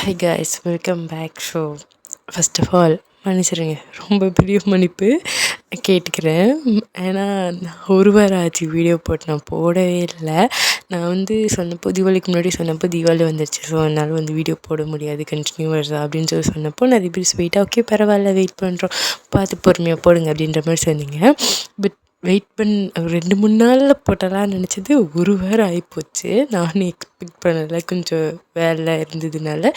High guys, welcome back. So first of all மன்னிச்சிடுங்க, ரொம்ப பெரிய மன்னிப்பு கேட்டுக்கிறேன். ஏன்னா நான் ஒரு வாரம் ஆச்சு வீடியோ போட்டு நான் போடவே இல்லை. நான் சொன்னப்போ தீபாவளிக்கு முன்னாடி சொன்னப்போ தீபாவளி வந்துருச்சு, ஸோ அதனால் வீடியோ போட முடியாது கண்டினியூவர்ஸாக அப்படின்னு சொன்னப்போ நிறைய பேர் ஸ்வீட்டாக ஓகே பரவாயில்ல வெயிட் பண்ணுறோம், பார்த்து பொறுமையாக போடுங்க அப்படின்ற மாதிரி சொன்னீங்க. பட் வெயிட் 2-3 நாளில் போட்டலான்னு நினச்சது ஒரு வாரம் ஆகிப்போச்சு. நானும் எக்ஸ்பெக்ட் பண்ணலை, கொஞ்சம் வேலை இருந்ததுனால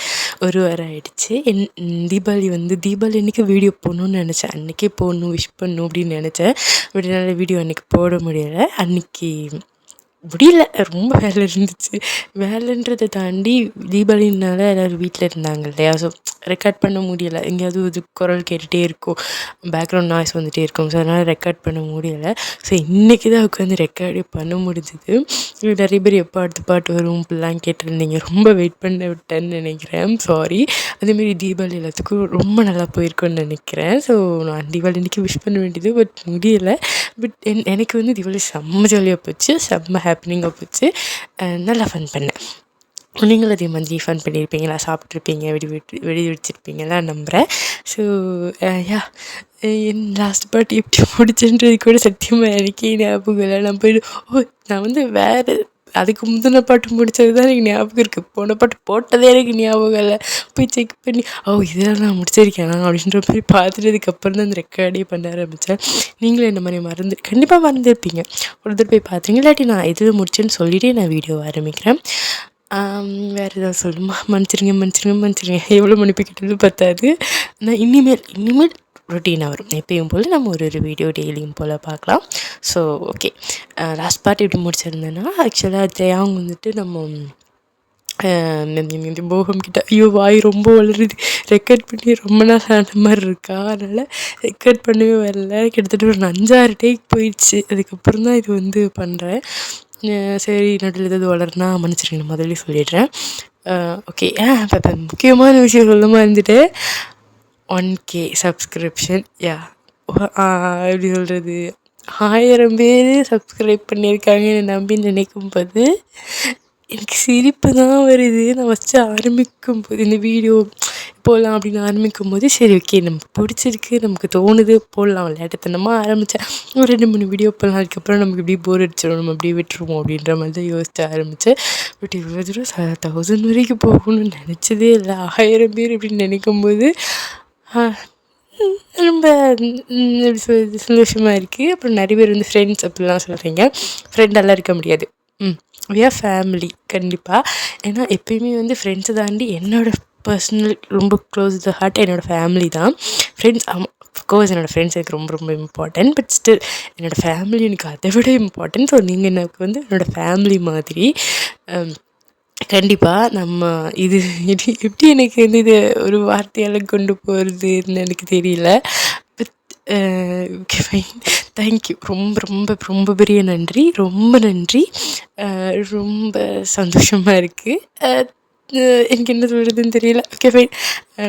ஒரு வாரம் ஆகிடுச்சு. தீபாவளி அன்றைக்கி வீடியோ போடணுன்னு நினச்சேன், அன்றைக்கே போடணும் விஷ் பண்ணணும் அப்படின்னு நினச்சேன். பட் என்னால் வீடியோ அன்றைக்கி போட முடியலை. அன்றைக்கி முடியல, ரொம்ப வேலை இருந்துச்சு. வேலைன்றதை தாண்டி தீபாவளினால எல்லோரும் வீட்டில் இருந்தாங்க இல்லையா, ஸோ ரெக்கார்ட் பண்ண முடியலை. எங்கேயாவது இது குரல் கேட்டுகிட்டே இருக்கும், பேக்ரவுண்ட் நாய்ஸ் வந்துகிட்டே இருக்கும், ஸோ அதனால் ரெக்கார்ட் பண்ண முடியலை. ஸோ இன்றைக்கி தான் உட்காந்து ரெக்கார்டே பண்ண முடிஞ்சுது. நிறைய பேர் எப்போ அடுத்த பாட்டு வரும் இப்படிலாம் கேட்டிருந்தீங்க, ரொம்ப வெயிட் பண்ண விட்டேன்னு நினைக்கிறேன், சாரி. அதேமாரி தீபாவளி எல்லாத்துக்கும் ரொம்ப நல்லா போயிருக்குன்னு நினைக்கிறேன். ஸோ நான் தீபாவளி அன்றைக்கி விஷ் பண்ண வேண்டியது, பட் முடியலை. பட் எனக்கு தீபாவளி செம்ம ஜாலியாக போச்சு, செம்ம ஹாப்பினிங்காக போச்சு. நல்லா ஃபன் பண்ணேன். நீங்களும் அதே மாதிரி ஃபன் பண்ணியிருப்பீங்களா, சாப்பிட்ருப்பீங்க, வெடி வெடிச்சிருப்பீங்களா நம்புகிறேன். ஸோ யா, என் லாஸ்ட் பாட்டு எப்படி முடிச்சுன்றது கூட சத்தியமாக எனக்கே ஞாபகம் இல்லை. நான் வேறு அதுக்கு முந்தின பாட்டு முடித்தது தான் எனக்கு ஞாபகம் இருக்குது, போன பாட்டு போட்டதே எனக்கு ஞாபகம் இல்லை. போய் செக் பண்ணி இதெல்லாம் நான் முடிச்சிருக்கேனா அப்படின்ற மாதிரி பார்த்துட்டதுக்கப்புறம் தான் அந்த ரெக்கார்டே பண்ண ஆரம்பித்தேன். நீங்களும் என்ன மாதிரி கண்டிப்பாக மறந்துருப்பீங்க. ஒரு தடவை போய் பார்த்துருங்க, இல்லாட்டி நான் எது முடிச்சேன்னு சொல்லிவிட்டு நான் வீடியோ ஆரம்பிக்கிறேன். வேறு ஏதாவது சொல்லணுமா? மன்னிச்சிருங்க, எவ்வளோ மன்னிப்பு கேட்டது பத்தாது. நான் இனிமேல் ரொட்டீனாக வரும், எப்பயும் போல் நம்ம ஒரு வீடியோ டெய்லியும் போல் பார்க்கலாம். ஸோ ஓகே, லாஸ்ட் பார்ட் எப்படி முடிச்சிருந்தேன்னா, ஆக்சுவலாக ஜெயாங்க நம்ம போகம் கிட்ட வாய் ரொம்ப வளருது, ரெக்கார்ட் பண்ணி ரொம்ப நாள் ஆன மாதிரி இருக்கா, அதனால் ரெக்கார்ட் பண்ணவே வரல. கிட்டத்தட்ட ஒரு 5-6 டேக் போயிடுச்சு. அதுக்கப்புறம் தான் இது பண்ணுறேன். சரி, நடுவில் ஏதாவது வளருனா மன்னிச்சிருங்க, நான் முதல்ல சொல்லிடுறேன். ஓகே, முக்கியமான விஷயம் சொல்லாமல் இருந்துட்டு 1K சப்ஸ்கிரிப்ஷன். எப்படி சொல்கிறது, 1000 பேர் சப்ஸ்கிரைப் பண்ணியிருக்காங்கன்னு நம்பி நினைக்கும்போது எனக்கு சிரிப்பு தான் வருது. நான் ஃபஸ்ட்டு ஆரம்பிக்கும்போது இந்த வீடியோ போடலாம் அப்படின்னு ஆரம்பிக்கும்போது, சரி ஓகே நமக்கு பிடிச்சிருக்கு, நமக்கு தோணுது போடலாம், விளையாட்டுத்தனமாக ஆரம்பித்தேன். ஒரு 2-3 வீடியோ போடலாம், அதுக்கப்புறம் நமக்கு இப்படி போர் அடிச்சிடும், நம்ம அப்படியே விட்டுருவோம் அப்படின்ற மாதிரி தான் யோசிச்சு ஆரம்பித்தேன். பட் இவ்வளோ தூரம் 1000 வரைக்கும் போகணும்னு நினச்சதே இல்லை. 1000 பேர் அப்படின்னு நினைக்கும்போது ரொம்ப எப்படி சொல்கிறது, சந்தோஷமாக இருக்குது. அப்புறம் நிறைய பேர் ஃப்ரெண்ட்ஸ் அப்படிலாம் சொல்கிறீங்க. ஃப்ரெண்டெல்லாம் இருக்க முடியாது, வி ஆர் ஃபேமிலி கண்டிப்பாக. ஏன்னா எப்பயுமே ஃப்ரெண்ட்ஸை தாண்டி என்னோடய பர்சனல் ரொம்ப க்ளோஸ் டு ஹார்ட் என்னோடய ஃபேமிலி தான். ஃப்ரெண்ட்ஸ் அஃப்கோர்ஸ் என்னோடய ஃப்ரெண்ட்ஸ் எனக்கு ரொம்ப ரொம்ப இம்பார்ட்டன்ட், பட் ஸ்டில் என்னோடய ஃபேமிலி எனக்கு அதை விட இம்பார்ட்டன்ட். ஸோ நீங்கள் எனக்கு என்னோடய ஃபேமிலி மாதிரி. கண்டிப்பாக நம்ம எப்படி எனக்கு இது ஒரு வார்த்தையால் கொண்டு போகிறதுன்னு எனக்கு தெரியல. பட் ஓகே ஃபைன், தேங்க்யூ, ரொம்ப ரொம்ப ரொம்ப பெரிய நன்றி, ரொம்ப நன்றி. ரொம்ப சந்தோஷமாக இருக்குது. எனக்கு என்ன சொல்கிறதுன்னு தெரியல. ஓகே ஃபைன்,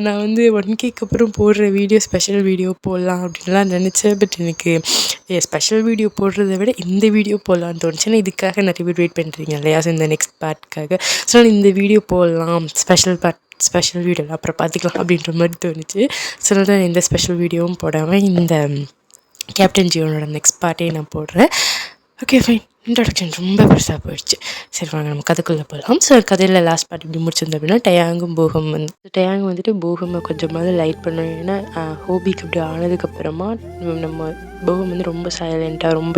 நான் 1Kக்கு அப்புறம் போடுற வீடியோ ஸ்பெஷல் வீடியோ போடலாம் அப்படின்லாம் நினச்சேன். பட் எனக்கு ஸ்பெஷல் வீடியோ போடுறத விட இந்த வீடியோ போடலான்னு தோணுச்சு. ஏன்னா இதுக்காக நிறைய பேர் வெயிட் பண்ணுறீங்க இல்லையா, ஸோ இந்த நெக்ஸ்ட் பார்ட்டுக்காக. ஸோ இந்த வீடியோ போடலாம், ஸ்பெஷல் வீடியோவில் அப்புறம் பார்த்துக்கலாம் அப்படின்ற மாதிரி தோணுச்சு. ஸோ தான் எந்த ஸ்பெஷல் வீடியோவும் போடாமல் இந்த கேப்டன் ஜியோனோட நெக்ஸ்ட் பார்ட்டே நான் போடுறேன். ஓகே ஃபைன், இன்ட்ரடக்ஷன் ரொம்ப பெருசாக போயிடுச்சு. சரி வாங்க நம்ம கதைக்குள்ளே போகலாம். ஸோ கதையில் லாஸ்ட் பார்ட் இப்படி முடிச்சிருந்தோம் அப்படின்னா, டயாங்கும் போகமை கொஞ்சமாவது லைட் பண்ணணும். ஏன்னா ஹோபிக்கு அப்படி ஆனதுக்கப்புறமா நம்ம போகம் ரொம்ப சைலண்ட்டாக ரொம்ப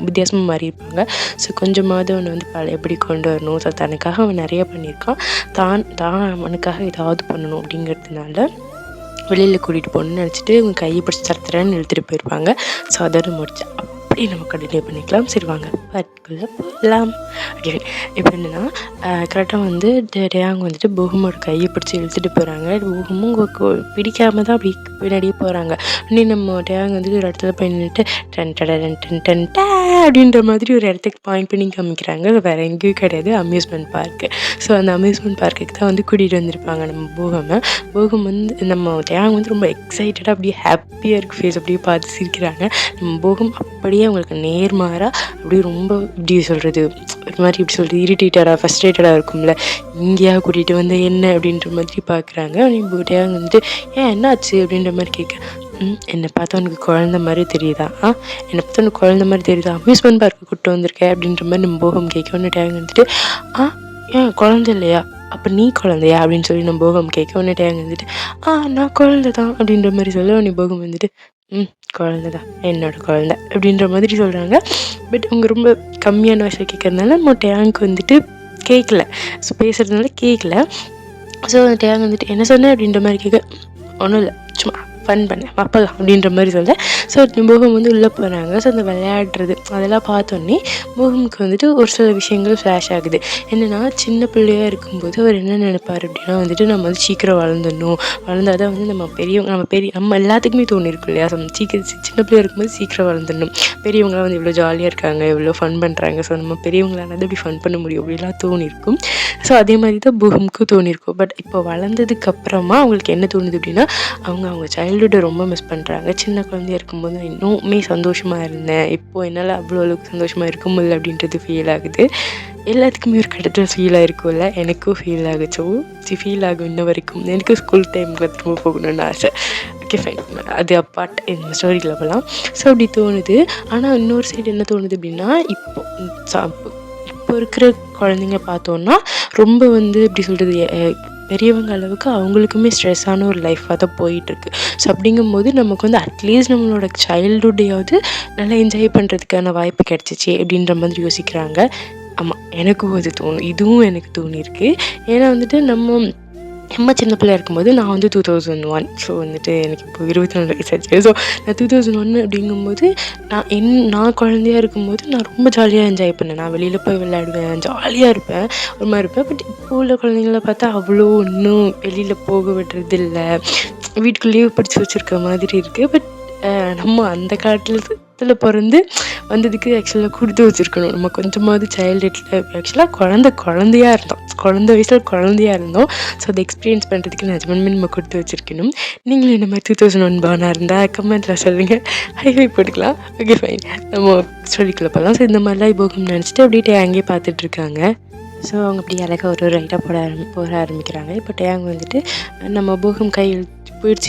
வித்தியாசமாக மாறி இருப்பாங்க. ஸோ கொஞ்சமாவது அவனை பழையபடி கொண்டு வரணும். ஸோ தனக்காக அவன் நிறைய பண்ணியிருக்கான், தான் அவனுக்காக ஏதாவது பண்ணணும் அப்படிங்கிறதுனால வெளியில் கூட்டிகிட்டு போகணுன்னு நினச்சிட்டு அவங்க கையை பிடிச்சி தரத்துறேன்னு இழுத்துட்டு போயிருப்பாங்க. ஸோ அதோட முடிச்சு அப்படியே நம்ம கண்டினியூ பண்ணிக்கலாம். சரி வாங்க பாட்டுக்குள்ளே போகலாம். அப்படின்னு இப்போ என்னென்னா, கரெக்டாக டேயாங்க போகமோட கையை பிடிச்சி இழுத்துட்டு போகிறாங்க. போகமும் பிடிக்காம தான் அப்படி பின்னாடியே போகிறாங்க. உடனே நம்ம டேயாங்க ஒரு இடத்துல போய் நின்றுட்டு டன் அப்படின்ற மாதிரி ஒரு இடத்துக்கு பாயிண்ட் பண்ணி காமிக்கிறாங்க. வேறு எங்கேயும் கிடையாது, அம்யூஸ்மெண்ட் பார்க்கு. ஸோ அந்த அம்யூஸ்மெண்ட் பார்க்குக்கு தான் கூட்டிகிட்டு வந்திருப்பாங்க நம்ம போகம். நம்ம டேயாங்க ரொம்ப எக்ஸைட்டடாக அப்படியே ஹாப்பியாக இருக்குது, ஃபேஸ் அப்படியே பார்த்து சிரிக்கிறாங்க. நம்ம போகம் அப்படியே அவங்களுக்கு நேர்மாறாக அப்படி ரொம்ப இப்படி சொல்கிறது ஒரு மாதிரி இப்படி சொல்கிறது இரிட்டேட்டடாக ஃபஸ்ட்ரேட்டடாக இருக்கும்ல, இங்கேயா கூட்டிகிட்டு வந்து என்ன அப்படின்ற மாதிரி பார்க்குறாங்க. அப்படின்னு டேங் வந்துட்டு ஏன் என்னாச்சு அப்படின்ற மாதிரி கேட்க, என்னை பார்த்தா உனக்கு குழந்த மாதிரி தெரியுதா? என்னை பார்த்தா உனக்கு குழந்த மாதிரி தெரியுதா? அம்யூஸ்மெண்ட் பார்க்கு கூப்பிட்டு வந்திருக்கேன் அப்படின்ற மாதிரி நம்ம போகம் கேட்க ஒன்று டேங் வந்துட்டு ஏன் குழந்தை இல்லையா, அப்போ நீ குழந்தையா அப்படின்னு சொல்லி நம்ம போகம் கேட்க ஒன்று டேங் வந்துட்டு நான் குழந்தை தான் அப்படின்ற மாதிரி சொல்ல உடனே போகம் வந்துட்டு குழந்தை தான், என்னோட குழந்தை அப்படின்ற மாதிரி சொல்கிறாங்க. பட் அவங்க ரொம்ப கம்மியான வயசில் கேட்கறதுனால நம்ம டேங்க் வந்துட்டு கேட்கல, ஸோ பேசுகிறதுனால கேட்கல. ஸோ அந்த டேங்க் வந்துட்டு என்ன சொன்னேன் அப்படின்ற மாதிரி கேட்க, ஒன்றும் இல்லை சும்மா ஃபன் பண்ணேன் அப்பலாம் அப்படின்ற மாதிரி சொல்ல. ஸோ போகம் வந்து உள்ளே போகிறாங்க. ஸோ அந்த விளையாடுறது அதெல்லாம் பார்த்தோன்னே போகமுக்கு வந்துட்டு ஒரு சில விஷயங்கள் ஃப்ளாஷ் ஆகுது. என்னென்னா சின்ன பிள்ளையாக இருக்கும்போது அவர் என்ன நினைப்பார் அப்படின்னா வந்துட்டு நம்ம வந்து சீக்கிரம் வளர்ந்துடணும், வளர்ந்தால் தான் வந்து நம்ம எல்லாத்துக்குமே தோணிருக்கும் இல்லையா, சின்ன பிள்ளையாக இருக்கும்போது சீக்கிரம் வளர்ந்துடணும், பெரியவங்களாம் வந்து இவ்வளோ ஜாலியாக இருக்காங்க, இவ்வளோ ஃபன் பண்ணுறாங்க, ஸோ நம்ம பெரியவங்களால இப்படி ஃபன் பண்ண முடியும் அப்படிலாம் தோணிருக்கும். ஸோ அதே மாதிரி தான் போகமுக்கும் தோணிருக்கும். பட் இப்போ வளர்ந்ததுக்கப்புறமா அவங்களுக்கு என்ன தோணுது அப்படின்னா அவங்க சைல்டுஹுட்டை ரொம்ப மிஸ் பண்ணுறாங்க. சின்ன குழந்தையாக இருக்கும்போது நான் இன்னுமே சந்தோஷமாக இருந்தேன், இப்போது என்னால் அவ்வளோ அளவுக்கு சந்தோஷமாக இருக்க முடியல அப்படின்றது ஃபீல் ஆகுது. எல்லாத்துக்குமே ஒரு கட்டத்தில் ஃபீல் ஆகிருக்கும்ல, எனக்கும் ஃபீல் ஆகுச்சோ ஃபீல் ஆகும் இன்ன வரைக்கும். எனக்கு ஸ்கூல் டைமுக்கு திரும்ப போகணுன்னு ஆசை. ஓகே ஃபைன், அது அப்பாட் இந்த ஸ்டோரியில் போகலாம். ஸோ அப்படி தோணுது. ஆனால் இன்னொரு சைடு என்ன தோணுது அப்படின்னா இப்போ இருக்கிற குழந்தைங்க பார்த்தோன்னா ரொம்ப வந்து எப்படி சொல்கிறது பெரியவங்க அளவுக்கு அவங்களுக்குமே ஸ்ட்ரெஸ்ஸான ஒரு லைஃப்பாக தான் போயிட்டுருக்கு. ஸோ அப்படிங்கும்போது நமக்கு வந்து அட்லீஸ்ட் நம்மளோட சைல்டுஹுட்டையாவது நல்லா என்ஜாய் பண்ணுறதுக்கான வாய்ப்பு கிடச்சிச்சு அப்படின்ற மாதிரி யோசிக்கிறாங்க. ஆமாம், எனக்கும் அது தோணும், இதுவும் எனக்கு தோணியிருக்கு. ஏன்னா வந்துட்டு நம்ம சின்ன பிள்ளையாக இருக்கும்போது நான் வந்து 2001, ஸோ வந்துட்டு எனக்கு இப்போ 24 வயசு ஆச்சு. ஸோ நான் 2001 அப்படிங்கும்போது நான் குழந்தையாக இருக்கும்போது நான் ரொம்ப ஜாலியாக என்ஜாய் பண்ணேன். நான் வெளியில் போய் விளையாடுவேன், ஜாலியாக இருப்பேன், ஒரு மாதிரி இருப்பேன். பட் இப்போ உள்ள குழந்தைங்கள பார்த்தா அவ்வளோ இன்னும் வெளியில் போக விடுறது இல்லை, வீட்டுக்குள்ளேயே படித்து வச்சுருக்க மாதிரி இருக்குது. பட் நம்ம அந்த காலத்தில் பிறந்து வந்ததுக்கு ஆக்சுவலாக கொடுத்து வச்சுருக்கணும். நம்ம கொஞ்சமாவது சைல்டுஹுட்டில் ஆக்சுவலாக குழந்தையாக இருந்தோம், குழந்தை வயசில் குழந்தையாக இருந்தோம். ஸோ அதை எக்ஸ்பீரியன்ஸ் பண்ணுறதுக்கு நிஜமாலுமே நம்ம கொடுத்து வச்சுருக்கணும். நீங்களும் இந்த மாதிரி 2001 பானாக இருந்தால் கமெண்ட்டில் சொல்லுங்கள், ஹைஃபை போட்டுக்கலாம். ஓகே ஃபைன், நம்ம ஸ்டோரிக்குள்ளே போகலாம். ஸோ இந்த மாதிரிலாம் போகும் நினச்சிட்டு அப்படியே அங்கேயே பார்த்துட்ருக்காங்க. ஸோ அவங்க அப்படி அழகாக ஒரு ரைட்டாக போக ஆரம்பிக்கிறாங்க. இப்போ டேங் வந்துட்டு நம்ம போகம்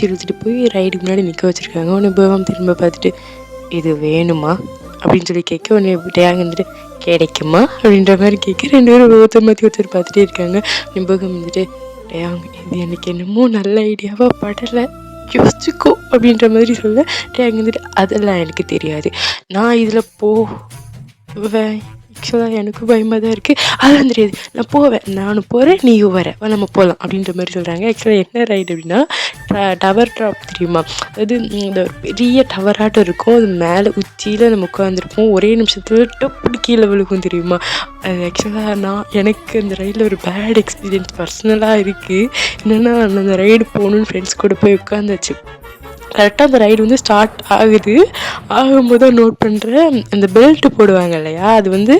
இழுத்துட்டு போய் ரைடுக்கு முன்னாடி நிற்க வச்சுருக்காங்க. உடனே போகம் திரும்ப பார்த்துட்டு இது வேணுமா அப்படின்னு சொல்லி கேட்க, உடனே டேங் வந்துட்டு கிடைக்குமா அப்படின்ற மாதிரி கேட்க, 2 பேரும் ஒருத்தர் மாற்றி ஒருத்தர் பார்த்துட்டே இருக்காங்க. போகம் வந்துட்டு டேங் இது எனக்கு என்னமோ நல்ல ஐடியாவாக படலை, யோசிச்சுக்கோ அப்படின்ற மாதிரி சொல்ல, டேங் வந்துட்டு அதெல்லாம் எனக்கு தெரியாது, நான் இதில் போவேன், ஆக்சுவலாக எனக்கும் பயமாக தான் இருக்குது, அதெல்லாம் தெரியாது, நான் போவேன், நானும் போகிறேன், நீயும் வர, நம்ம போகலாம் அப்படின்ற மாதிரி சொல்கிறாங்க. ஆக்சுவலாக என்ன ரைடு அப்படின்னா டவர் ட்ராப் தெரியுமா, அது இந்த பெரிய டவராட்டம் இருக்கும், அது மேலே உச்சியில் நம்ம உட்காந்துருப்போம், ஒரே நிமிஷத்தில் டப்புட்டு கீழே விழுகும் தெரியுமா. அது ஆக்சுவலாக எனக்கு அந்த ரைடில் ஒரு பேட் எக்ஸ்பீரியன்ஸ் பர்சனலாக இருக்குது. என்னென்னா அந்த ரைடு போகணுன்னு ஃப்ரெண்ட்ஸ் கூட போய் உட்காந்துச்சு. கரெக்டாக அந்த ரைடு வந்து ஸ்டார்ட் ஆகும்போது தான் நோட் பண்ணுறேன், அந்த பெல்ட்டு போடுவாங்க இல்லையா, அது வந்து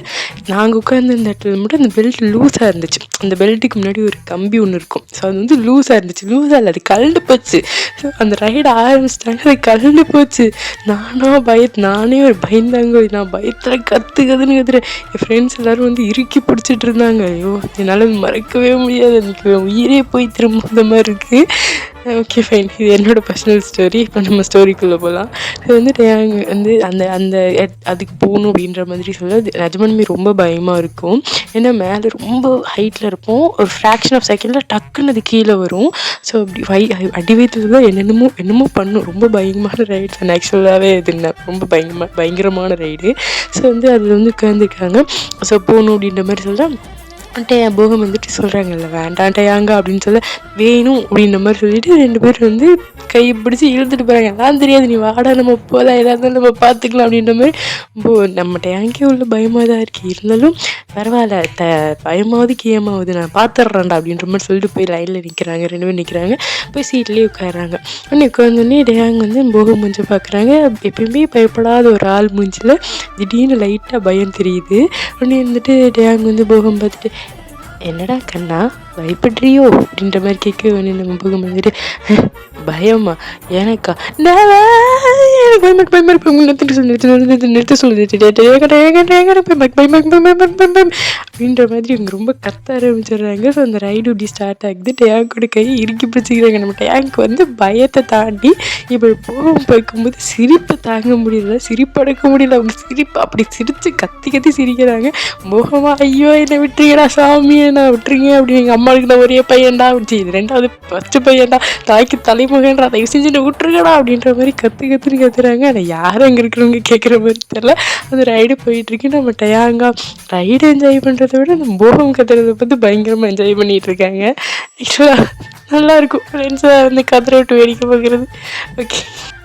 நாங்கள் உட்காந்து இந்த இடத்துல மட்டும் அந்த பெல்ட் லூஸாக இருந்துச்சு. அந்த பெல்ட்டுக்கு முன்னாடி ஒரு கம்பி ஒன்று இருக்கும், ஸோ அது வந்து லூஸாக இருந்துச்சு. லூஸாக இல்லை, அது கழண்டு போச்சு. ஸோ அந்த ரைடு ஆரம்பிச்சிட்டாங்க, அது கழண்டு போச்சு. நானே ஒரு பயந்தாங்க, நான் பயத்தில் கற்றுக்குதுன்னு என் ஃப்ரெண்ட்ஸ் எல்லோரும் வந்து இறுக்கி பிடிச்சிட்டு இருந்தாங்க. ஐயோ என்னால் மறக்கவே முடியாது, எனக்கு உயிரே போய் திரும்ப அந்த மாதிரி இருக்குது. ஓகே ஃபைன், இது என்னோடய பர்சனல் ஸ்டோரி. இப்போ நம்ம ஸ்டோரிக்குள்ளே போகலாம். இது வந்து டேங் வந்து அந்த அதுக்கு போகணும் அப்படின்ற மாதிரி சொல்ல நிஜமாலுமே ரொம்ப பயமாக இருக்கும். ஏன்னா மேலே ரொம்ப ஹைட்டில் இருப்போம், ஒரு ஃப்ராக்ஷன் ஆஃப் செகண்டில் டக்குன்னு அது கீழே வரும். ஸோ அப்படி அடி வைத்ததுலாம் என்னமோ பண்ணும். ரொம்ப பயங்கரமான ரைடு தான் ஆக்சுவலாகவே. இது ரொம்ப பயங்கரமான ரைடு. ஸோ வந்து அதில் வந்து உட்காந்துருக்காங்க. ஸோ போகணும் அப்படின்ற மாதிரி சொல்ல போகம் வந்துட்டு சொல்கிறாங்கல்ல வேண்டாம் டேங்க அப்படின்னு சொல்ல வேணும் அப்படின்ற மாதிரி சொல்லிட்டு 2 பேர் வந்து கையை பிடிச்சி இழுத்துட்டு போகிறாங்க. எல்லாம் தெரியாது, நீ வாடா நம்ம போகலாம், எதாக இருந்தாலும் நம்ம பார்த்துக்கலாம் அப்படின்ற மாதிரி. நம்ம டேங்கே உள்ள பயமாக தான் இருக்குது, இருந்தாலும் பரவாயில்ல, பயமாவது கேமாவது நான் பார்த்துட்றேன்டா அப்படின்ற மாதிரி சொல்லிட்டு போய் லைனில் நிற்கிறாங்க. 2 பேர் நிற்கிறாங்க, போய் சீட்லேயே உட்காடுறாங்க. உடனே உட்காந்தோடனே டேங் வந்து போகம் மூஞ்சி பார்க்குறாங்க. எப்பயுமே பயப்படாத ஒரு ஆள் மூஞ்சில் திடீர்னு லைட்டாக பயம் தெரியுது. உடனே வந்துட்டு டேங் வந்து போகம் பார்த்துட்டு என்னடா கண்ணா பயப்படுறியோ அப்படின்ற மாதிரி கேட்க வேணும். நம்ம போகும் வந்துட்டு பயமா எனக்கா நான் எனக்கு நிறுத்த சொல்லுது அப்படின்ற மாதிரி இவங்க ரொம்ப கத்த ஆரம்பிச்சிடுறாங்க. ஸோ அந்த ரைடு இப்படி ஸ்டார்ட் ஆகுது. டேங்கோட கை இறுக்கி பிடிச்சிக்கிறாங்க. நம்ம டேங்க் வந்து பயத்தை தாண்டி இப்போ பார்க்கும்போது சிரிப்பை தாங்க முடியல, சிரிப்படக்க முடியல. அவங்க சிரிப்பு அப்படி சிரித்து கத்தி கத்தி சிரிக்கிறாங்க. மோகமா ஐயோ என்னை விட்டுருங்கடா சாமியை நான் விட்டுருங்க அப்படி எங்கள் அம்மாவுக்கு நான் ஒரே பையன்டா அப்படி இது 2வது ஃபஸ்ட்டு பையன்டா தாய்க்கு தலைமுகன்றா தயவு செஞ்சுட்டு விட்டுருங்கடா அப்படின்ற மாதிரி கத்துன்னு கத்துறாங்க. ஆனால் யாரும் அங்கே இருக்கிறவங்க கேட்குற மாதிரி தெரில. அந்த ரைடு போயிட்டுருக்கு. நம்ம டயாங்கா ரைடு என்ஜாய் பண்ணுறத விட நம்ம போகம் கத்துறதை பார்த்து பயங்கரமாக என்ஜாய் பண்ணிகிட்டு இருக்காங்க. ஆக்சுவலாக நல்லாயிருக்கும் ஃப்ரெண்ட்ஸாக வந்து கத்துற விட்டு வேடிக்கை பார்க்குறது. ஓகே,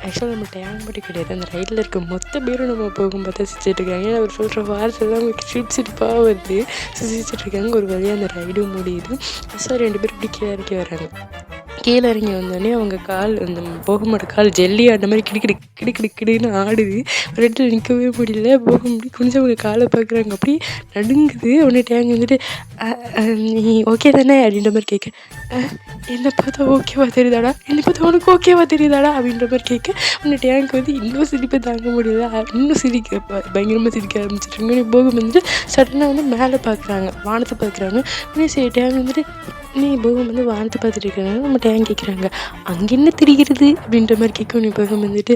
ஆக்சுவலாக நம்ம டேங் மட்டும் கிடையாது, அந்த ரைடில் இருக்க மொத்த பேரும் நம்ம போகும் பார்த்தா சிரிச்சிட்ருக்காங்க. ஏன்னா அவர் சொல்கிற வார்த்தை தான் உங்களுக்கு சிரிப்பாக வருது. சிரிச்சிட்ருக்காங்க. ஒரு வழியாக அந்த ரைடும் முடியுது. ஸோ 2 பேரும் இப்படி கீழே இறக்கி வராங்க. கீழே இறங்கி வந்தோடனே அவங்க கால் அந்த போகமோட கால் ஜெல்லி ஆடின மாதிரி கிடுன்னு ஆடுது. ஒரு இடத்துல நிற்கவே முடியல. போக முடியும் கொஞ்சம் அவங்க காலை பார்க்குறாங்க. அப்படி நடுங்குது. உடனே டேங் வந்துட்டு நீ ஓகே தானே அப்படின்ற மாதிரி கேட்க, என்னை பார்த்தா ஓகேவா தெரியுதாடா, என்னை பார்த்தா உனக்கு ஓகேவா தெரியுதாடா அப்படின்ற மாதிரி கேட்க, உடனே டேங்க் வந்து இன்னும் சிரிப்பை தாங்க முடியல. இன்னும் பயங்கரமாக சிரிக்க ஆரம்பிச்சிட்ருங்க. போகம் வந்துட்டு சடனாக வந்து மேலே பார்க்குறாங்க, வானத்தை பார்க்குறாங்க. உடனே சரி டேங்க் வந்துட்டு நீ போகம் வந்து வானத்தை பார்த்துட்டு இருக்காங்க. நம்ம டேங்க் கேட்குறாங்க அங்கே என்ன தெரிகிறது அப்படின்ற மாதிரி கேட்க. நீ போகம் வந்துட்டு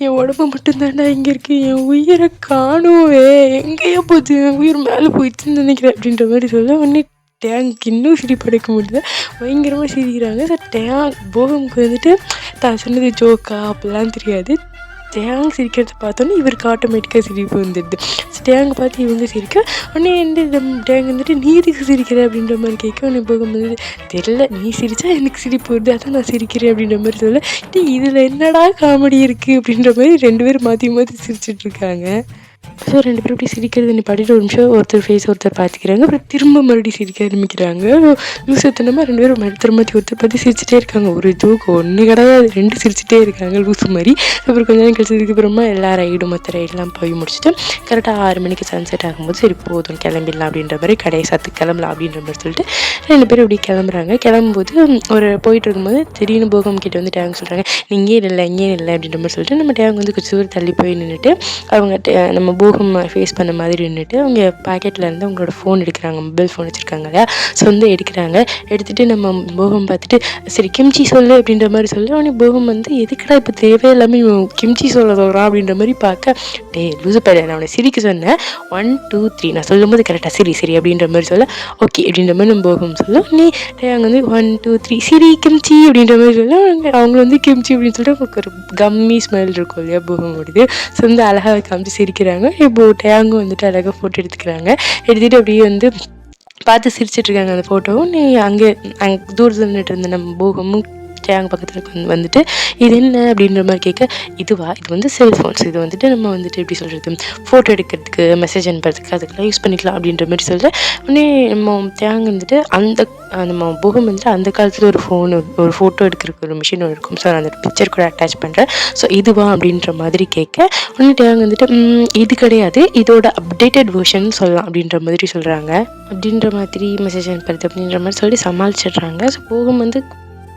என் உடம்பு மட்டும்தாண்டா இங்கே இருக்குது, என் உயிரை காணுவே, எங்கேயோ போச்சு, என் உயிர் மேலே போயிடுச்சுன்னு நினைக்கிறேன் அப்படின்ற மாதிரி சொல்ல. உடனே டேங்க் இன்னும் சிரிப்படைக்க முடியல, பயங்கரமாக சிரிக்கிறாங்க. சார் போகமுக்கு வந்துட்டு தான் சொன்னது ஜோக்கா அப்படிலாம் தெரியாது. டேங் சிரிக்கிறத பார்த்தோன்னே இவருக்கு ஆட்டோமேட்டிக்காக சிரிப்பு வந்துடுது. டேங்கை பார்த்து இவங்க சிரிக்க, உடனே டேங் வந்துட்டு நீ எதுக்கு சிரிக்கிற அப்படின்ற மாதிரி கேட்க. உடனே போகும்போது தெரில, நீ சிரித்தா எனக்கு சிரிப்பு வருது, அதான் நான் சிரிக்கிறேன் அப்படின்ற மாதிரி சொல்ல. இதில் என்னடா காமெடி இருக்குது அப்படின்ற மாதிரி 2 பேரும் மாற்றி சிரிச்சிட்ருக்காங்க. ஸோ 2 பேரும் இப்படி சிரிக்கிறது நிப்பாட்டிட்டு ஒரு நிமிஷம் ஒருத்தர் ஃபேஸ் ஒருத்தர் பார்த்துக்கிறாங்க. அப்புறம் திரும்ப மறுபடியும் சிரிக்க ஆரம்பிக்கிறாங்க. லூசுத்தனமாக 2 பேரும் ஒருத்தர் பார்த்து சிரிச்சிட்டே இருக்காங்க. ஒரு ஜோக் ஒன்று கிடையாது, 2 சிரிச்சிட்டே இருக்காங்க லூசு மாதிரி. அப்புறம் கொஞ்ச நேரம் கழிச்சதுக்கு அப்புறமா எல்லா ரைடும் மற்ற ரைடெலாம் போய் முடிச்சுட்டு கரெக்டாக 6 மணிக்கு சன்செட் ஆகும்போது சரி போதும் கிளம்பிடலாம் அப்படின்ற மாதிரி, கடையை சாத்து கிளம்பலாம் அப்படின்ற மாதிரி சொல்லிட்டு 2 பேரும் இப்படி கிளம்புறாங்க. கிளம்பும்போது ஒரு போயிட்டு இருக்கும்போது திடீர்னு போகம் கிட்ட வந்து டேங்க் சொல்கிறாங்க இங்கே இல்லை அப்படின்ற மாதிரி சொல்லிட்டு நம்ம டேங்க் வந்து கொஞ்சம் தூரம் தள்ளி போய் நின்றுட்டு அவங்க நம்ம போகம் ஃபேஸ் பண்ண மாதிரி நின்றுட்டு அவங்க பாக்கெட்டில் இருந்து அவங்களோட ஃபோன் எடுக்கிறாங்க, மொபைல் ஃபோன் வச்சுருக்காங்க இல்லையா, ஸோ வந்து எடுக்கிறாங்க. எடுத்துகிட்டு நம்ம போகம் பார்த்துட்டு சரி கிம்ச்சி சொல்லு அப்படின்ற மாதிரி சொல்லி. அவனே போகம் வந்து எதுக்கடா இப்போ தேவையில்லாமல் கிம்ச்சி சொல்ல சொல்கிறான் அப்படின்ற மாதிரி பார்க்க, டே லூசு பையன் நான் அவனை சிரிக்க சொன்னேன் 1 2 3 நான் சொல்லும் போது கரெக்டாக சரி அப்படின்ற மாதிரி சொல்ல. ஓகே அப்படின்ற மாதிரி நம்ம போகம் சொல்ல. நீ அங்கே வந்து 1 2 3 சரி கிம்ச்சி அப்படின்ற மாதிரி சொல்ல. அவங்க வந்து கிம்ச்சி அப்படின்னு சொல்லிட்டு அவங்களுக்கு ஒரு கம்மி ஸ்மெல் இருக்கும் இல்லையா போகம் முடியுது. ஸோ வந்து அழகாக காமிச்சு சிரிக்கிறாங்க. இப்போ டேங்கும் வந்துட்டு அழகாக ஃபோட்டோ எடுத்துக்கிறாங்க. எடுத்துகிட்டு அப்படியே வந்து பார்த்து சிரிச்சிட்ருக்காங்க அந்த ஃபோட்டோவும். நீ அங்கே தூரத்தில் நின்றுட்டு இருந்த நம்ம போகமும் டேங் பக்கத்தில் வந்துட்டு இது என்ன அப்படின்ற மாதிரி கேட்க, இது வந்து செல்ஃபோன்ஸ், இது வந்துட்டு நம்ம வந்துட்டு எப்படி சொல்கிறது ஃபோட்டோ எடுக்கிறதுக்கு மெசேஜ் அனுப்புறதுக்கு அதுக்கெல்லாம் யூஸ் பண்ணிக்கலாம் அப்படின்ற மாதிரி சொல்கிறேன். உடனே நம்ம டேங் வந்துட்டு நம்ம போகம் வந்துட்டு அந்த காலத்தில் ஒரு ஃபோட்டோ எடுக்கிறதுக்கு ஒரு மிஷின் இருக்கும். ஸோ நான் அந்த பிக்சர் கூட அட்டாச் பண்ணுறேன், ஸோ இதுவா அப்படின்ற மாதிரி கேட்க. உடனே டேங் வந்துட்டு இது கிடையாது, இதோட அப்டேட்டட் வெர்ஷன் சொல்லலாம் அப்படின்ற மாதிரி சொல்கிறாங்க. அப்படின்ற மாதிரி மெசேஜ் அனுப்புறது அப்படின்ற மாதிரி சொல்லி சமாளிச்சிடுறாங்க. ஸோ போகம் வந்து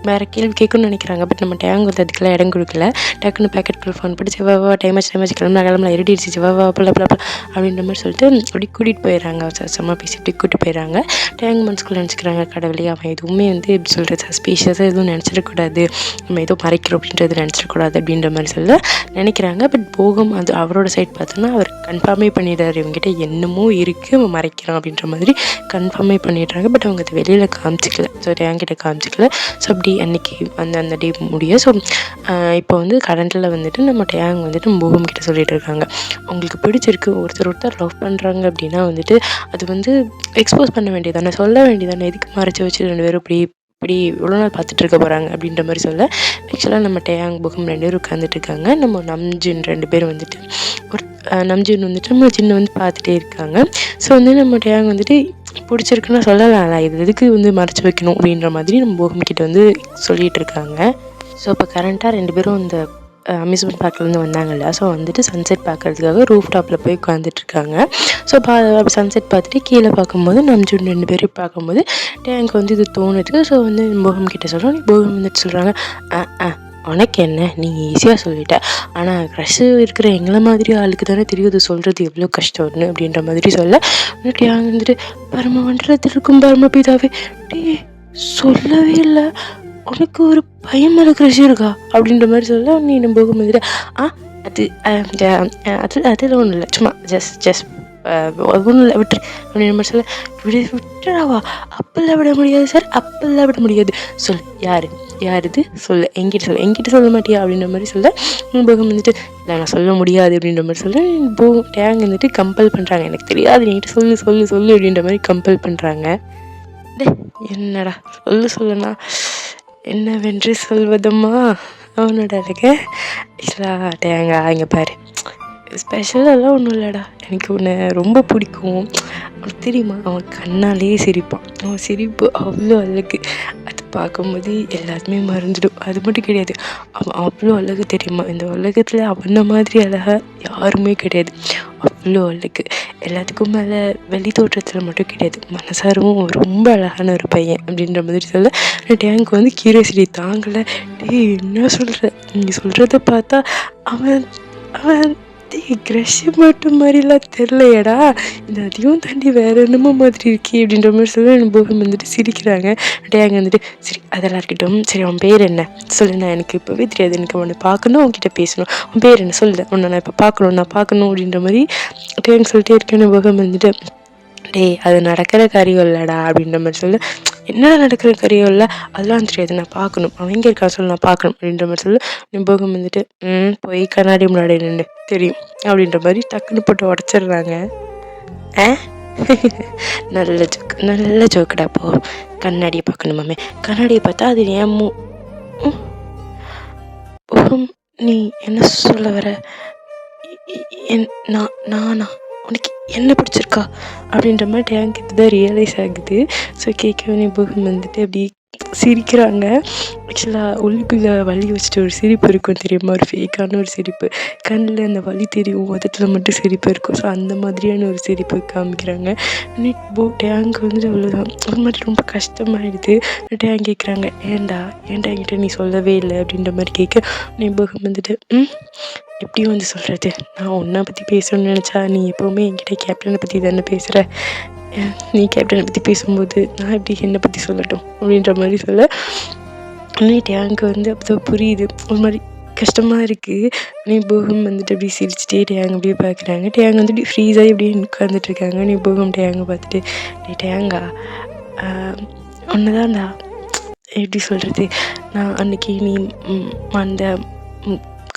வேறு கேள்வி கேட்கணும்னு நினைக்கிறாங்க. பட் நம்ம டேங் வந்து அதுக்கெல்லாம் இடம் கொடுக்கல. டக்குன்னு பேக்கெட்டுக்குள்ள ஃபோன் போட்டு செவ்வாவா டைம் ஆச்சு கிளம்பலாம் இருடிடுச்சு செவ்வாவா அப்பல அப்படின்ற மாதிரி சொல்லிட்டு அப்படி கூட்டிகிட்டு போயிடுறாங்க. சம்மா பேசி இப்படி கூட்டிட்டு போயிடுறாங்க. டேங் மனசுக்குள்ளே நினச்சிக்கிறாங்க, கடவுளே அவன் எதுவுமே வந்து எப்படி சொல்கிறது சஸ்பீஷியஸாக எதுவும் நினச்சிடக்கூடாது, நம்ம எதுவும் மறைக்கிறோம் அப்படின்றது நினச்சிடக்கூடாது அப்படின்ற மாதிரி சொல்ல நினைக்கிறாங்க. பட் போகம் அது அவரோட சைட் பார்த்தோன்னா அவர் கன்ஃபார்மே பண்ணிடுறாரு, இவங்ககிட்ட என்னமோ இருக்குது அவன் மறைக்கிறான் அப்படின்ற மாதிரி கன்ஃபார்மே பண்ணிடுறாங்க. பட் அவங்க அது வெளியில் காமிச்சிக்கல, ஸோ டேங்கிட்ட காமிச்சிக்கல. ஸோ அப்படி அன்றைக்கி அந்த டே முடியும். ஸோ இப்போ வந்து கரண்ட்டில் வந்துட்டு நம்ம டேங் வந்துட்டு போகம் கிட்ட சொல்லிகிட்டு இருக்காங்க, உங்களுக்கு பிடிச்சிருக்கு ஒருத்தர் லவ் பண்ணுறாங்க அப்படின்னா வந்துட்டு அது வந்து எக்ஸ்போஸ் பண்ண வேண்டியதானே, சொல்ல வேண்டியதானே, எதுக்கு மறைச்சி வச்சு 2 பேரும் இப்படி இவ்வளோ நாள் பார்த்துட்டு இருக்க போகிறாங்க அப்படின்ற மாதிரி சொல்ல. ஆக்சுவலாக நம்ம டேங் போகம் 2 பேரும் உட்காந்துட்டு இருக்காங்க. நம்ம நம்ஜின் 2 பேரும் வந்துட்டு ஒரு நம்ஜின் வந்துட்டு நம்ம சின்ன வந்து பார்த்துட்டே இருக்காங்க. ஸோ வந்து நம்ம டேங் வந்துட்டு பிடிச்சிருக்குன்னா சொல்லலாம்ல, இது எதுக்கு வந்து மறைச்சி வைக்கணும் அப்படின்ற மாதிரி நம்ம போகம் கிட்ட வந்து சொல்லிகிட்டு இருக்காங்க. ஸோ இப்போ கரண்ட்டாக 2 பேரும் இந்த அம்யூஸ்மெண்ட் பார்க்லேருந்து வந்தாங்கல்ல. ஸோ வந்துட்டு சன்செட் பார்க்குறதுக்காக ரூஃப் டாப்பில் போய் உட்காந்துட்ருக்காங்க. ஸோ சன்செட் பார்த்துட்டு கீழே பார்க்கும்போது நம்ம 2 பேரும் பார்க்கும்போது எனக்கு வந்து இது தோணுது. ஸோ வந்து போகம் கிட்ட சொல்கிறோம். போகம் வந்துட்டு சொல்கிறாங்க, உனக்கு என்ன, நீ ஈஸியாக சொல்லிட்ட, ஆனால் க்ரஷ்ஷு இருக்கிற எங்களை மாதிரி ஆளுக்கு தானே தெரியும் அது சொல்கிறது எவ்வளோ கஷ்டம்னு அப்படின்ற மாதிரி சொல்ல டேங் வந்துட்டு பரம மண்டலத்தில் இருக்கும் பரமபிதாவே டே சொல்லவே இல்லை, உனக்கு ஒரு பையன் மேலே க்ரஷ் இருக்கா அப்படின்ற மாதிரி சொல்ல நீ நம்ம போகும் வந்துட்டு அதில் ஒன்றும் இல்லை, சும்மா ஜஸ்ட் ஒன்றும் இல்லை விட்டுரு அப்படின்ற மாதிரி சொல்ல விட்டுறாவா, அப்பெல்லாம் விட முடியாது சார், அப்பெல்லாம் விட முடியாது, சொல் யார் இது சொல்லு, என்கிட்ட சொல்ல மாட்டியா அப்படின்ற மாதிரி சொல்ல போகம் வந்துட்டு இல்லை நான் சொல்ல முடியாது அப்படின்ற மாதிரி சொல்ல டேங் வந்துட்டு கம்பல் பண்ணுறாங்க, எனக்கு தெரியாது என்கிட்ட சொல்லு அப்படின்ற மாதிரி கம்பல் பண்ணுறாங்க. என்னடா சொல்லுனா என்னவென்று சொல்வதம்மா அவனோட அழகை டேங்க இங்கே பாரு, ஸ்பெஷலெல்லாம் ஒன்றும் இல்லைடா, எனக்கு உன்னை ரொம்ப பிடிக்கும், அவனுக்கு தெரியுமா, அவன் கண்ணாலே சிரிப்பான், அவன் சிரிப்பு அவ்வளோ அழகு, அது பார்க்கும்போது எல்லாத்துமே மறந்துடும், அது மட்டும் கிடையாது அவன் அவ்வளோ அழகு தெரியுமா, இந்த உலகத்தில் அவனை மாதிரி அழகாக யாருமே கிடையாது, அவ்வளோ அழகு, எல்லாத்துக்கும் மேலே வெளி தோற்றத்தில் மட்டும் கிடையாது மனசாரவும் ரொம்ப அழகான ஒரு பையன் அப்படின்ற மாதிரி சொல்ல டேங்க் வந்து கியூரியாசிட்டி தாங்கலை, என்ன சொல்கிற, நீ சொல்கிறத பார்த்தா அவன் க்ரஷ் மட்டும் மாதிரிலாம் தெரிலையடா, இந்த அதையும் தாண்டி வேற என்னமோ மாதிரி இருக்கே அப்படின்ற மாதிரி சொல்ல என் போகம் வந்துட்டு சிரிக்கிறாங்க. டேங்க வந்துட்டு சரி அதெல்லாம் இருக்கட்டும், சரி அவன் பேர் என்ன சொல்லு, நான் எனக்கு இப்போவே தெரியாது, எனக்கு அவனை பார்க்கணும், அவன்கிட்ட பேசணும், அவன் பேர் என்ன சொல்லு, உன்னை நான் இப்போ பார்க்கணும் அப்படின்ற மாதிரி டேங்க சொல்லிட்டே இருக்கேன். போகம் வந்துட்டு அது நடக்கிற காரியம் இல்லைடா அப்படின்ற மாதிரி சொல்ல என்ன நடக்கிற காரியம் இல்லை அதெல்லாம் தெரியாது, நான் பார்க்கணும், அவன் எங்கே இருக்கான்னு சொல்லி நான் பார்க்கணும் அப்படின்ற மாதிரி சொல்ல போகம் வந்துட்டு போய் கண்ணாடி முன்னாடி நின்று தெரியும் அப்படின்ற மாதிரி டக்குன்னு போட்டு உடச்சிடுறாங்க. நல்ல ஜோக்கடா, போ கண்ணாடியை பார்க்கணுமாமே, கண்ணாடியை பார்த்தா அது ஏன் போகம் நீ என்ன சொல்ல வர, நானா உனக்கு என்ன பிடிச்சிருக்கா அப்படின்ற மாதிரி டேங்க் இப்போ தான் ரியலைஸ் ஆகுது. ஸோ கேட்கவே போகம் வந்துட்டு அப்படி சிரிக்கிறாங்க. ஆக்சுவலாக உள்ளுக்குள்ளே வலி வச்சுட்டு ஒரு சிரிப்பு இருக்கும் தெரியுமா, ஒரு ஃபேக்கான ஒரு சிரிப்பு, கண்ணில் அந்த வலி தெரியும், உதட்டில் மட்டும் சிரிப்பு இருக்கும். ஸோ அந்த மாதிரியான ஒரு சிரிப்பு காமிக்கிறாங்க. டேங்க் வந்துட்டு அவ்வளோதான் ஒரு மாதிரி ரொம்ப கஷ்டமாயிடுது. டேங்க் கேட்குறாங்க ஏன்டா என்கிட்ட நீ சொல்லவே இல்லை அப்படின்ற மாதிரி கேட்க போகம் வந்துட்டு எப்படி வந்து சொல்கிறது, நான் உன்னை பற்றி பேசணும்னு நினச்சா நீ எப்போவுமே என்கிட்ட கேப்டனை பற்றி தானே பேசுகிற, நீ கேப்டனை பற்றி பேசும்போது நான் எப்படி என்னை பற்றி சொல்லட்டும் அப்படின்ற மாதிரி சொல்ல டேங்க் வந்து அப்போ புரியுது, ஒரு மாதிரி கஷ்டமாக இருக்குது. போகம் வந்துட்டு அப்படி சிரிச்சுட்டே டேங்க அப்படியே பார்க்குறாங்க. டேங்க வந்துட்டு ஃப்ரீஸாக இப்படியே உட்காந்துட்ருக்காங்க. போகம் டேங்க பார்த்துட்டு டேங்கா ஒன்று தான்டா, எப்படி சொல்கிறது, நான் அன்றைக்கி நீ அந்த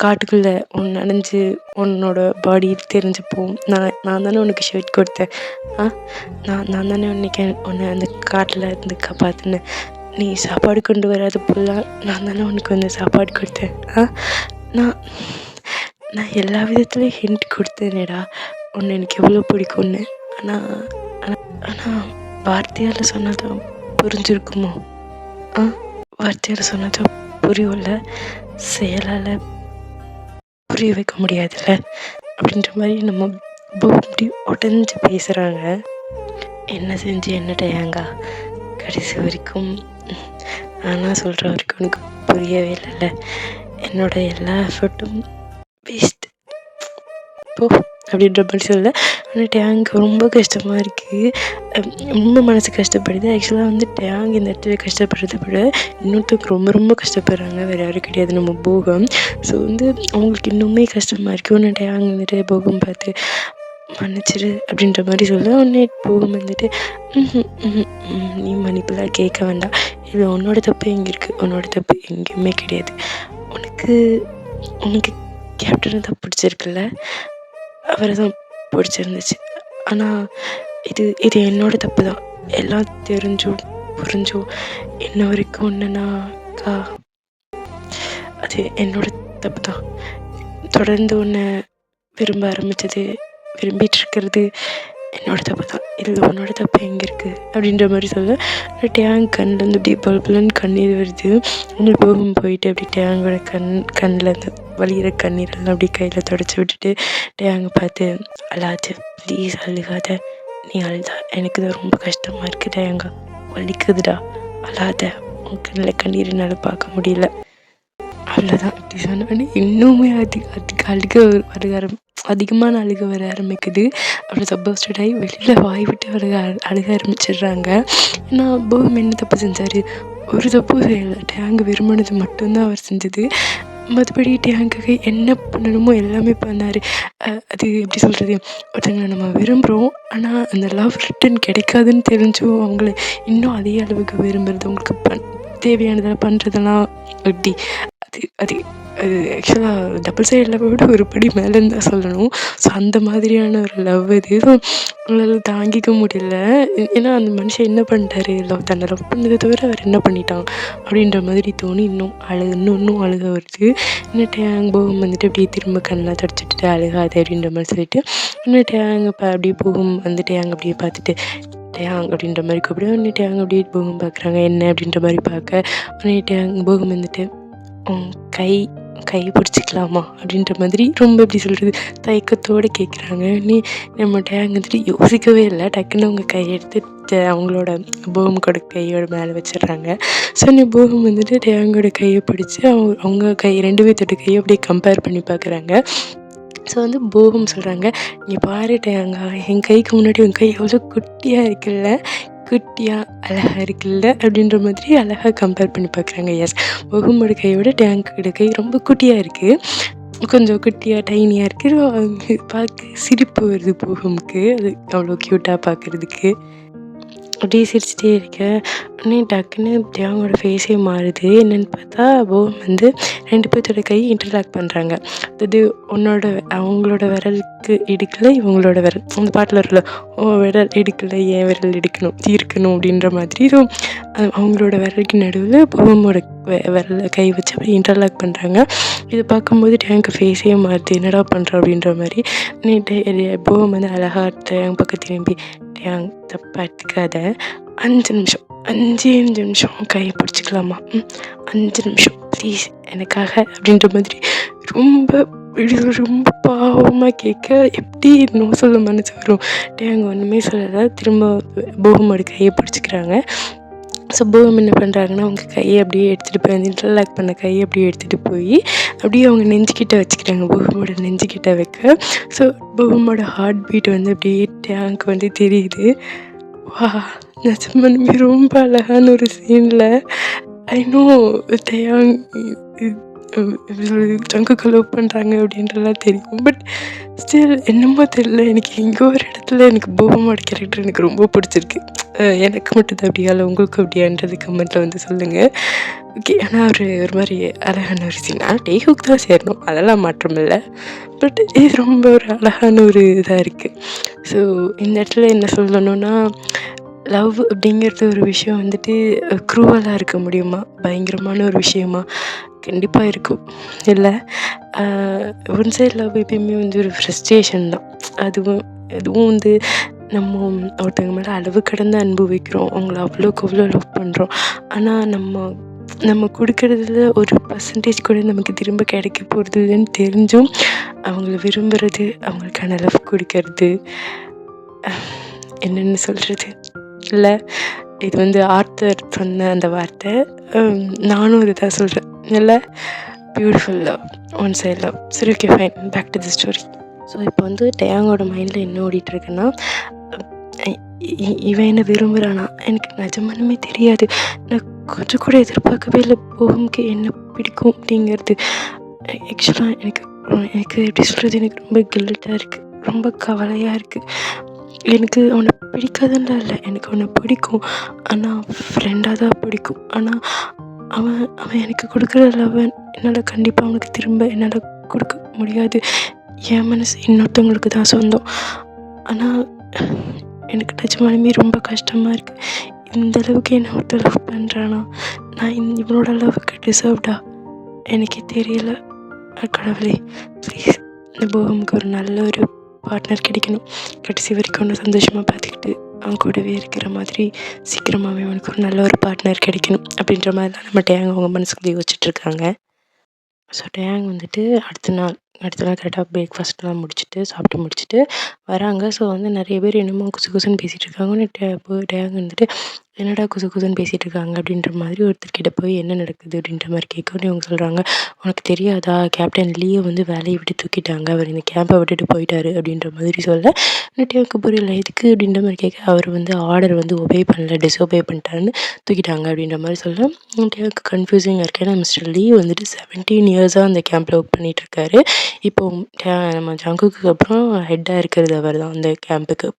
காட்டுக்குள்ளே நனைஞ்சு உன்னோட பாடி தெரிஞ்சுப்போம், நான் தானே உனக்கு ஷர்ட் கொடுத்தேன், நான் தானே உன்னை அந்த காட்டில் இருந்து காப்பாற்றினேன், நீ சாப்பாடு கொண்டு வராது போலாம் நான் தானே உனக்கு வந்து சாப்பாடு கொடுத்தேன், நான் எல்லா விதத்துலேயும் ஹிண்ட் கொடுத்தேனேடா உன்னை எனக்கு எவ்வளோ பிடிக்கும்னு, ஆனால் வார்த்தையால் சொன்னதும் புரிஞ்சிருக்குமோ, வார்த்தையால் சொன்னதும் புரியும்ல, செயலால் புரிய வைக்க முடியாதுல்ல அப்படின்ற மாதிரி நம்ம அப்படி உடஞ்சி பேசுகிறாங்க. என்ன செஞ்சு என்ன டேங்கா கடைசி வரைக்கும் ஆனால் சொல்கிற வரைக்கும் எனக்கு புரியவே இல்லைல்ல, என்னோட எல்லா எஃபர்ட்டும் வேஸ்ட் போ அப்படின்ற மாதிரி சொல்ல. ஆனால் டேங்க் ரொம்ப கஷ்டமாக இருக்குது, ரொம்ப மனசு கஷ்டப்படுது. ஆக்சுவலாக வந்து டேங்க் இந்த இடத்துல கஷ்டப்படுறத விட இன்னொருத்தருக்கு ரொம்ப கஷ்டப்படுறாங்க, வேறு யாரும் கிடையாது நம்ம போகம். ஸோ வந்து அவங்களுக்கு இன்னுமே கஷ்டமாக இருக்குது. ஒன்று டேங்க் வந்துட்டு போகம் பார்த்து மன்னிச்சிரு அப்படின்ற மாதிரி சொல்ல, உடனே போகம் வந்துட்டு நீ மன்னிப்பெல்லாம் கேட்க வேண்டாம், இது உன்னோட தப்பு எங்கே இருக்குது, உன்னோட தப்பு எங்கேயுமே கிடையாது, உனக்கு கேப்டனை தான் பிடிச்சிருக்குல்ல, அவரை தான் பிடிச்சிருந்துச்சு, ஆனால் இது என்னோட தப்பு தான், எல்லாம் தெரிஞ்சும் புரிஞ்சும் இன்ன வரைக்கும் ஒன்றுனாக்கா அது என்னோட தப்பு தான், தொடர்ந்து ஒன்று விரும்ப ஆரம்பித்தது விரும்பிட்டு இருக்கிறது என்னோட தப்பு தான், இதில் உன்னோட தப்பு எங்கே இருக்குது அப்படின்ற மாதிரி சொல்ல டேங்க் கண்ணில் வந்து அப்படியே பல்புலன்னு கண்ணீர் வருது. போகும் போயிட்டு அப்படி டேங்கோட கண்ணில் இருந்து வழியிற கண்ணீரெல்லாம் அப்படி கையில் தொடச்சி விட்டுட்டு டேயாங்க பார்த்து, அழாத ப்ளீஸ் அழுகாத, நீ அழுதா எனக்கு தான் ரொம்ப கஷ்டமாக இருக்குது டேயாங்க, வலிக்குதுடா, அழாத, உன் கண்ணில் கண்ணீர் என்னால் பார்க்க முடியல, அவ்வளோதான். இப்படி சொன்னோடனே இன்னுமே அழுக வர அதிகமான அழுக வர ஆரம்பிக்குது. அப்புறம் சப்போஸ்டட் ஆகி வெளியில் வாய் விட்டு அழுக ஆரம்பிச்சிடுறாங்க. ஏன்னா போகம் என்ன தப்பு செஞ்சார்? ஒரு தப்பு செய்யலை. டேங்க் விரும்பினது மட்டும்தான் அவர் செஞ்சது. மற்றபடி டேங்குக்கு என்ன பண்ணணுமோ எல்லாமே பண்ணார். அது எப்படி சொல்கிறது, ஒருத்தங்களை நம்ம விரும்புகிறோம், ஆனால் அந்த லவ் ரிட்டன் கிடைக்காதுன்னு தெரிஞ்சும் அவங்கள இன்னும் அதே அளவுக்கு விரும்புகிறது, அவங்களுக்கு தேவையானதெல்லாம் பண்ணுறதெல்லாம் எப்படி அது அது அது ஆக்சுவலாக டபுள் சைடு லவ்வை விட ஒரு படி மேலேன்னு தான் சொல்லணும். ஸோ அந்த மாதிரியான ஒரு லவ் இது அவங்களால தாங்கிக்க முடியல. ஏன்னா அந்த மனுஷன் என்ன பண்ணிட்டாரு, தன்னை லவ் பண்ணதை தவிர அவர் என்ன பண்ணிட்டான் அப்படின்ற மாதிரி தோணி இன்னும் அழுக வருது. இன்னும் டேங் போகும் வந்துட்டு அப்படியே திரும்ப கண்ணெலாம் தொடச்சிட்டு அழுகாது அப்படின்ற மாதிரி சொல்லிட்டு இன்னும் டேங் அப்படியே போகும் வந்து டேங் அப்படியே பார்த்துட்டு டேங் அப்படின்ற மாதிரி கூப்பிடுவேன். உடனே டேங் அப்படியே போகும் பார்க்குறாங்க என்ன அப்படின்ற மாதிரி பார்க்க உடனே டேங் போகும் வந்துட்டு கை பிடிச்சிக்கலாமா அப்படின்ற மாதிரி ரொம்ப எப்படி சொல்கிறது தயக்கத்தோடு கேட்குறாங்க. நீ நம்ம டேங் வந்துட்டு யோசிக்கவே இல்லை, டக்குன்னு அவங்க கையெடுத்து அவங்களோட போகமோட கையோட மேலே வச்சிடுறாங்க. ஸோ நீ போகம் வந்துட்டு டேங்கோட கையை பிடிச்சி அவங்க கை 2 பேர்த்தோட கையை அப்படியே கம்பேர் பண்ணி பார்க்குறாங்க. ஸோ வந்து போகம் சொல்கிறாங்க, நீ பாரு டேங்கா, என் கைக்கு முன்னாடி உன் கை எவ்வளோ குட்டியாக இருக்குல்ல, குட்டியாக அழகாக இருக்குல்ல அப்படின்ற மாதிரி அழகாக கம்பேர் பண்ணி பார்க்குறாங்க. எஸ், போகமோட கையோட டேங்கோட கை ரொம்ப குட்டியாக இருக்குது, கொஞ்சம் குட்டியாக டைனியாக இருக்குது. பார்க்க சிரிப்பு வருது போகமுக்கு, அது அவ்வளோ க்யூட்டாக பார்க்குறதுக்கு. அப்படியே சிரிச்சிட்டே இருக்கேன். உடனே டக்குன்னு டேங்கோட ஃபேஸே மாறுது. என்னென்னு பார்த்தா போகம் வந்து 2 பேர்த்தோட கை இன்டர்லாக் பண்ணுறாங்க. அதாவது அவங்களோட விரலுக்கு இடுக்கல இவங்களோட விரல், அந்த பாட்டில் இருக்கல, விரல் எடுக்கலை என் விரல் இருக்கணும் அப்படின்ற மாதிரி. ஸோ அவங்களோட விரலுக்கு நடுவில் போகமோட விரலை கை வச்சு அப்படியே இன்டர்லாக் பண்ணுறாங்க. இதை பார்க்கும்போது டேங்க் ஃபேஸே மாறுது, என்னடா பண்ணுறோம் அப்படின்ற மாதிரி. போகம் வந்து அழகாக டேங்க் பக்கத்து திரும்பி, டேங் தப்பாக எடுத்துக்காத, 5 நிமிஷம் கையை பிடிச்சிக்கலாமா, 5 நிமிஷம் ப்ளீஸ் எனக்காக அப்படின்ற மாதிரி ரொம்ப பாவமாக கேட்க எப்படி இன்னும் சொல்ல மனசு வரும். டேங்க ஒன்றுமே சொல்லலை, திரும்ப போகமோட கையை பிடிச்சிக்கிறாங்க. ஸோ போகம் என்ன பண்ணுறாங்கன்னா அவங்க கையை அப்படியே எடுத்துகிட்டு போய் அந்த இன்டர்லாக் பண்ண கையை அப்படியே எடுத்துகிட்டு போய் அப்படியே அவங்க நெஞ்சுக்கிட்ட வச்சுக்கிறாங்க, போகமோட நெஞ்சுக்கிட்ட வைக்க. ஸோ போகமோட ஹார்ட் பீட் வந்து அப்படியே டேங்க் வந்து தெரியுது. வா, நிஜமானுமே ரொம்ப அழகான ஒரு சீனில் ஐ நோ டேங் ஜங்குக்கு லவ் பண்ணுறாங்க அப்படின்றலாம் தெரியும். பட் ஸ்டில் என்னமோ தெரியல, எனக்கு எங்கோ ஒரு இடத்துல எனக்கு போகமோட கேரக்டர் எனக்கு ரொம்ப பிடிச்சிருக்கு. எனக்கு மட்டும் தான் அப்படியா இல்லை உங்களுக்கு அப்படியான்றது கமெண்ட்டில் வந்து சொல்லுங்கள். ஓகே, ஆனால் ஒரு மாதிரி அழகான ஒரு சீன். ஆனால் டேஹுக்கு தான் சேரணும், அதெல்லாம் மாற்றம் இல்லை. பட் இது ரொம்ப ஒரு அழகான ஒரு இதாக இருக்குது. ஸோ இந்த இடத்துல என்ன சொல்லணுன்னா, லவ் அப்படிங்கிறது ஒரு விஷயம் வந்துட்டு க்ரூவலாக இருக்க முடியுமா, பயங்கரமான ஒரு விஷயமா? கண்டிப்பாக இருக்கும் இல்லை. ஒன் சைட் லவ் எப்பயுமே வந்து ஒரு ஃப்ரஸ்ட்ரேஷன் தான். அதுவும் வந்து நம்ம ஒருத்தவங்க மேலே அளவு கடந்து அன்பு வைக்கிறோம், அவங்கள அவ்வளோக்கு அவ்வளோ லவ் பண்ணுறோம். ஆனால் நம்ம கொடுக்கறதுல ஒரு பர்சன்டேஜ் கூட நமக்கு திரும்ப கிடைக்க போகிறது இல்லைன்னு தெரிஞ்சும் அவங்கள விரும்புகிறது, அவங்களுக்கான லவ் கொடுக்கறது, என்னென்னு சொல்கிறது இல்லை. இது வந்து ஆர்த்தர் சொன்ன அந்த வார்த்தை, நானும் இதுதான் சொல்கிறேன் இல்லை. Beautiful love, one side love. சரி, okay, fine, back to the story. So இப்போ வந்து டேங்கோட மைண்டில் என்ன ஓடிட்டுருக்குன்னா, இவன் என்ன விரும்புகிறானா எனக்கு நிஜமானுமே தெரியாது, நான் கொஞ்சம் கூட எதிர்பார்க்கவே இல்லை போகமுக்கு என்ன பிடிக்கும் அப்படிங்கிறது. ஆக்சுவலாக எனக்கு எப்படி சொல்கிறது, எனக்கு ரொம்ப கில்ட்டாக இருக்குது, ரொம்ப கவலையாக இருக்குது. எனக்கு அவனை பிடிக்காதுன்றா இல்லை, எனக்கு அவனை பிடிக்கும், ஆனால் ஃப்ரெண்டாக தான் பிடிக்கும். ஆனால் அவன் எனக்கு கொடுக்குற லவ் என்னால் கண்டிப்பாக அவனுக்கு திரும்ப என்னால் கொடுக்க முடியாது. என் மனசு இன்னொருத்தவங்களுக்கு தான் சொந்தம். ஆனால் எனக்கு நிஜமாலுமே ரொம்ப கஷ்டமாக இருக்குது. இந்த அளவுக்கு என்ன ஒருத்தர் லவ் பண்ணுறானா, நான் இவனோட லவ்வுக்கு டிசர்வ்டா எனக்கே தெரியல. கடவுளே ப்ளீஸ், இந்த போகமுக்கு ஒரு நல்ல ஒரு பார்ட்னர் கிடைக்கணும், கடைசி வரைக்கும் ஒன்று சந்தோஷமாக பார்த்துக்கிட்டு அவன் கூடவே இருக்கிற மாதிரி சீக்கிரமாகவே அவனுக்கு ஒரு நல்ல ஒரு பார்ட்னர் கிடைக்கணும் அப்படின்ற மாதிரி தான் நம்ம டேங்க அவங்க மனசுக்குள்ளே யோசிச்சுட்ருக்காங்க. ஸோ டேங் வந்துட்டு அடுத்த நாள் கரெக்டாக பிரேக்ஃபாஸ்ட்லாம் முடிச்சுட்டு சாப்பிட்டு முடிச்சுட்டு வராங்க. ஸோ வந்து நிறைய பேர் என்னமோ குசு குசுன்னு பேசிகிட்டு இருக்காங்கன்னு டேங் வந்துட்டு என்னடா குசு குசுன்னு பேசிகிட்டு இருக்காங்க அப்படின்ற மாதிரி ஒருத்தர்கிட்ட போய் என்ன நடக்குது அப்படின்ற மாதிரி கேட்கணுன்னு இவங்க சொல்கிறாங்க, உனக்கு தெரியாதா கேப்டன் லீயை வந்து வேலையை விட்டு தூக்கிட்டாங்க, அவர் இந்த கேம்பை விட்டுட்டு போயிட்டாரு அப்படின்ற மாதிரி சொல்ல டேங்க்கு புரியல எதுக்கு அப்படின்ற மாதிரி கேட்க, அவர் வந்து ஆர்டர் வந்து ஒபே பண்ணல டிஸ்ஒபே பண்ணிட்டாருன்னு தூக்கிட்டாங்க அப்படின்ற மாதிரி சொல்ல டேங்க்கு கன்ஃபியூசிங்காக இருக்குது. ஏன்னா மிஸ்டர் லீ வந்துட்டு 17 இயர்ஸாக அந்த கேம்பில் ஒர்க் பண்ணிகிட்ருக்காரு. இப்போ நம்ம ஜங்குக்கு அப்புறம் ஹெட்டாக இருக்கிறது அவர் தான் அந்த கேம்புக்கு.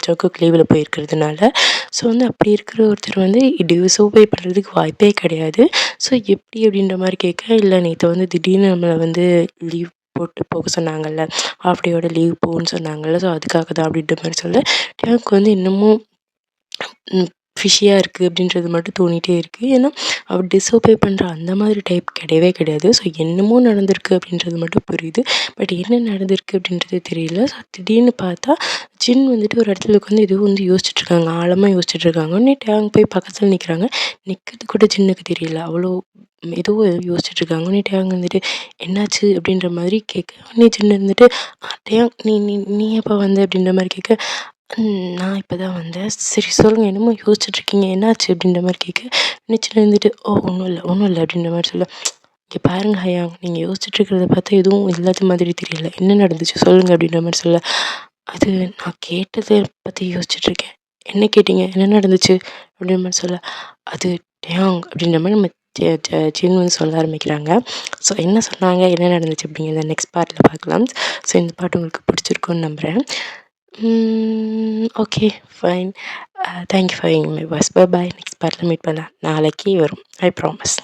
ஜங்குக் லீவில் போயிருக்கிறதுனால. ஸோ வந்து அப்படி இருக்கிற ஒருத்தர் வந்து டிஸ்ஒபே பண்ணுறதுக்கு வாய்ப்பே கிடையாது. ஸோ எப்படி அப்படின்ற மாதிரி கேட்க, இல்லை நேற்று வந்து திடீர்னு நம்மளை வந்து லீவ் போட்டு போக சொன்னாங்கல்ல, ஹாஃப் டேயோட லீவ் போன்னு சொன்னாங்கல்ல, ஸோ அதுக்காக தான் அப்படின்ற மாதிரி சொல்ல எனக்கு வந்து இன்னமும் ஃபிஷியாக இருக்குது அப்படின்றது மட்டும் தோணிகிட்டே இருக்குது. ஏன்னா அவர் டிஸ்ஒபே பண்ணுற அந்த மாதிரி டைப் கிடையவே கிடையாது. ஸோ என்னமோ நடந்திருக்கு அப்படின்றது மட்டும் புரியுது. பட் என்ன நடந்திருக்கு அப்படின்றது தெரியல. ஸோ திடீர்னு பார்த்தா ஜின் வந்துட்டு ஒரு இடத்துல உட்காந்து ஏதோ வந்து யோசிச்சுட்ருக்காங்க, ஆழமாக யோசிச்சுட்ருக்காங்க. உடனே டேங் போய் பக்கத்தில் நிற்கிறாங்க. நிற்கிறது கூட ஜின்னுக்கு தெரியல, அவ்வளோ ஏதோ யோசிச்சுட்ருக்காங்க. உடனே டேங் வந்துட்டு என்னாச்சு அப்படின்ற மாதிரி கேட்க, உடனே ஜின் இருந்துட்டு டேங் நீ நீ நீ எப்போ வந்த அப்படின்ற மாதிரி கேட்க, நான் இப்போ தான் வந்தேன். சரி சொல்லுங்கள் என்னமோ யோசிச்சுட்ருக்கீங்க என்னாச்சு அப்படின்ற மாதிரி கேட்க, நினச்சிட்டு இருந்துட்டு ஒன்றும் இல்லை அப்படின்ற மாதிரி சொல்ல, இங்கே பாருங்க ஹயாங், நீங்கள் யோசிச்சுட்ருக்கிறத பார்த்தா எதுவும் இல்லாத மாதிரி தெரியல, என்ன நடந்துச்சு சொல்லுங்கள் அப்படின்ற மாதிரி சொல்ல, அது நான் கேட்டதை பற்றி யோசிச்சுட்ருக்கேன். என்ன கேட்டீங்க என்ன நடந்துச்சு அப்படின்ற மாதிரி சொல்ல, அது டேயாங் அப்படின்ற மாதிரி நம்ம ஜின் வந்து சொல்ல ஆரம்பிக்கிறாங்க. ஸோ என்ன சொன்னாங்க என்ன நடந்துச்சு அப்படிங்கிறத நெக்ஸ்ட் பார்ட்டில் பார்க்கலாம். ஸோ இந்த பாட்டு உங்களுக்கு பிடிச்சிருக்குன்னு நம்புகிறேன். Okay fine. Thank you for my voice. Bye bye. Next பார்ட்டில் மீட் பண்ணலாம். நாளைக்கு வரும், ஐ ப்ராமிஸ்.